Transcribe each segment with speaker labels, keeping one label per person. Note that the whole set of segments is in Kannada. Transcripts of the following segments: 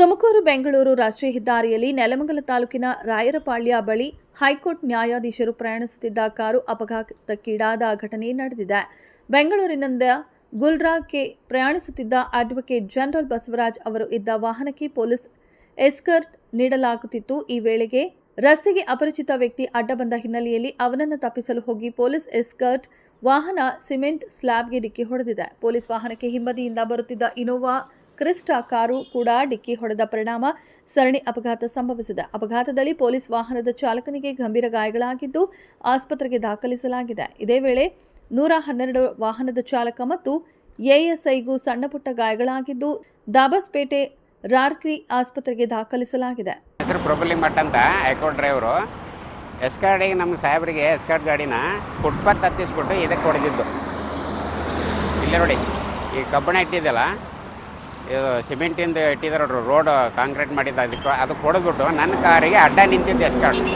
Speaker 1: ತುಮಕೂರು ಬೆಂಗಳೂರು ರಾಷ್ಟ್ರೀಯ ಹೆದ್ದಾರಿಯಲ್ಲಿ ನೆಲಮಂಗಲ ತಾಲೂಕಿನ ರಾಯರಪಾಳ್ಯ ಬಳಿ ಹೈಕೋರ್ಟ್ ನ್ಯಾಯಾಧೀಶರು ಪ್ರಯಾಣಿಸುತ್ತಿದ್ದ ಕಾರು ಅಪಘಾತಕ್ಕೀಡಾದ ಘಟನೆ ನಡೆದಿದೆ. ಬೆಂಗಳೂರಿನಿಂದ ಗುಲ್ಬರ್ಗಾಕ್ಕೆ ಪ್ರಯಾಣಿಸುತ್ತಿದ್ದ ಅಡ್ವೊಕೇಟ್ ಜನರಲ್ ಬಸವರಾಜ್ ಅವರು ಇದ್ದ ವಾಹನಕ್ಕೆ ಪೊಲೀಸ್ ಎಸ್ಕರ್ಟ್ ನೀಡಲಾಗುತ್ತಿತ್ತು. ಈ ವೇಳೆಗೆ ರಸ್ತೆಗೆ ಅಪರಿಚಿತ ವ್ಯಕ್ತಿ ಅಡ್ಡ ಬಂದ ಹಿನ್ನೆಲೆಯಲ್ಲಿ ಅವನನ್ನು ತಪ್ಪಿಸಲು ಹೋಗಿ ಪೊಲೀಸ್ ಎಸ್ಕರ್ಟ್ ವಾಹನ ಸಿಮೆಂಟ್ ಸ್ಲ್ಯಾಬ್ಗೆ ಡಿಕ್ಕಿ ಹೊಡೆದಿದೆ. ಪೊಲೀಸ್ ವಾಹನಕ್ಕೆ ಹಿಂಬದಿಯಿಂದ ಬರುತ್ತಿದ್ದ ಇನೋವಾ ಕ್ರಿಸ್ಟಾ ಕಾರು ಕೂಡ ಡಿಕ್ಕಿ ಹೊಡೆದ ಪರಿಣಾಮ ಸರಣಿ ಅಪಘಾತ ಸಂಭವಿಸಿದೆ. ಅಪಘಾತದಲ್ಲಿ ಪೊಲೀಸ್ ವಾಹನದ ಚಾಲಕನಿಗೆ ಗಂಭೀರ ಗಾಯಗಳಾಗಿದ್ದು ಆಸ್ಪತ್ರೆಗೆ ದಾಖಲಿಸಲಾಗಿದೆ. ಇದೇ ವೇಳೆ 112 ವಾಹನದ ಚಾಲಕ ಮತ್ತು ಎಎಸ್ಐಗೂ ಸಣ್ಣಪುಟ್ಟ ಗಾಯಗಳಾಗಿದ್ದು ದಾಬಸ್ಪೇಟೆ ರಾರ್ಕ್ರಿ ಆಸ್ಪತ್ರೆಗೆ ದಾಖಲಿಸಲಾಗಿದೆ.
Speaker 2: ಹೆಸರು ಪ್ರೊಬಲಿ ಮಠ ಅಂತ ಹೈಕೋರ್ಟ್ ಡ್ರೈವರು ಎಸ್ಕಾರ್ಡಿಗೆ ನಮ್ಮ ಸಾಹೇಬರಿಗೆ ಎಸ್ಕಾರ್ಟ್ ಗಾಡಿನ ಫುಟ್ಪಾತ್ ಹತ್ತಿಸ್ಬಿಟ್ಟು ಇದಕ್ಕೆ ಹೊಡೆದಿದ್ದು. ಇಲ್ಲೇ ನೋಡಿ, ಈ ಕಬ್ಬಣ ಇಟ್ಟಿದ್ದಲ್ಲ, ಇದು ಸಿಮೆಂಟಿಂದ ಇಟ್ಟಿದ್ದಾರೆ ರೋಡ್ ಕಾಂಕ್ರೀಟ್ ಮಾಡಿದ್ದು, ಅದಕ್ಕೆ ಹೊಡೆದ್ಬಿಟ್ಟು ನನ್ನ ಕಾರಿಗೆ ಅಡ್ಡ ನಿಂತಿದ್ದು ಎಸ್ಕಾರ್ಟ್.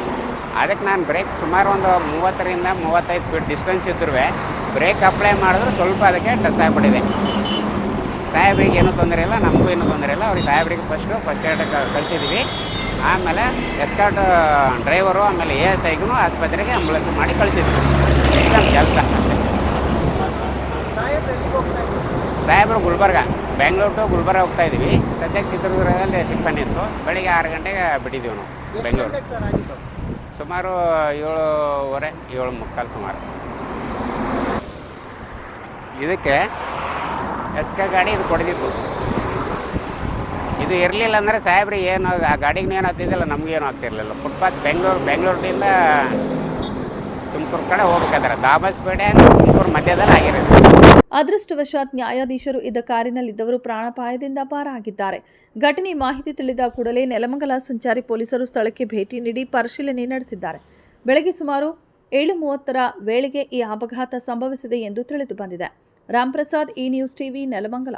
Speaker 2: ಅದಕ್ಕೆ ನಾನು ಬ್ರೇಕ್ ಸುಮಾರು ಒಂದು 30ರಿಂದ 35 ಫೀಟ್ ಡಿಸ್ಟೆನ್ಸ್ ಇದ್ರೂ ಬ್ರೇಕ್ ಅಪ್ಲೈ ಮಾಡಿದ್ರೆ ಸ್ವಲ್ಪ ಅದಕ್ಕೆ ಟಚ್ ಆಗಿಬಿಟ್ಟಿದೆ. ಸಾಹೇಬ್ರಿಗೆ ಏನೂ ತೊಂದರೆ ಇಲ್ಲ, ನಮಗೂ ಏನೂ ತೊಂದರೆ ಇಲ್ಲ. ಅವ್ರಿಗೆ ಸಾಹೇಬ್ರಿಗೆ ಫಸ್ಟ್ ಏಡ್ ಕಳಿಸಿದ್ವಿ. ಆಮೇಲೆ ಎಸ್ಕಾರ್ಟ್ ಡ್ರೈವರು ಆಮೇಲೆ ಎಎಸ್ಐಗೂ ಆಸ್ಪತ್ರೆಗೆ ಆಂಬುಲೆನ್ಸ್ ಮಾಡಿ ಕಳಿಸಿದ್ವಿ. ಇಷ್ಟು ನಮ್ಮ ಕೆಲಸ. ಸಾಹೇಬರು ಗುಲ್ಬರ್ಗ, ಬೆಂಗಳೂರು ಟು ಗುಲ್ಬರ್ಗ ಹೋಗ್ತಾ ಇದ್ವಿ. ಸದ್ಯಕ್ಕೆ ಚಿತ್ರದುರ್ಗದಲ್ಲಿ ಟಿಫನ್ ಇತ್ತು. ಬೆಳಿಗ್ಗೆ 6 ಗಂಟೆಗೆ ಬಿಟ್ಟಿದ್ದೀವಿ ನಾವು ಬೆಂಗಳೂರು. ಸುಮಾರು 7:15, 7:45 ಸುಮಾರು. ಇದಕ್ಕೆ ಎಸ್ಕ ಗಾಡಿ ಇದು ಕೊಡ್ದಿತ್ತು. ಇದು ಇರಲಿಲ್ಲ ಅಂದರೆ ಸಾಹೇಬ್ರಿಗೆ ಏನು ಆ ಗಾಡಿಗೆ ಏನು ಹತ್ತಿದ್ದಿಲ್ಲ, ನಮಗೇನು ಆಗ್ತಿರಲಿಲ್ಲ. ಫುಟ್ಪಾತ್ ಬೆಂಗಳೂರಿನಿಂದ ತುಮಕೂರು ಕಡೆ ಹೋಗ್ಬೇಕಾದ್ರೆ ದಾಬಸ್ಪೇಟೆ ತುಮಕೂರು ಮಧ್ಯದಲ್ಲಿ ಆಗಿರೋದು.
Speaker 1: ಅದೃಷ್ಟವಶಾತ್ ನ್ಯಾಯಾಧೀಶರು ಇದ್ದ ಕಾರಿನಲ್ಲಿದ್ದವರು ಪ್ರಾಣಾಪಾಯದಿಂದ ಪಾರಾಗಿದ್ದಾರೆ. ಘಟನೆ ಮಾಹಿತಿ ತಿಳಿದ ಕೂಡಲೇ ನೆಲಮಂಗಲ ಸಂಚಾರಿ ಪೊಲೀಸರು ಸ್ಥಳಕ್ಕೆ ಭೇಟಿ ನೀಡಿ ಪರಿಶೀಲನೆ ನಡೆಸಿದ್ದಾರೆ. ಬೆಳಗ್ಗೆ ಸುಮಾರು 7:30 ವೇಳೆಗೆ ಈ ಅಪಘಾತ ಸಂಭವಿಸಿದೆ ಎಂದು ತಿಳಿದು ಬಂದಿದೆ. ರಾಮ್ ಪ್ರಸಾದ್, ಈ ನ್ಯೂಸ್ ಟಿವಿ, ನೆಲಮಂಗಲ.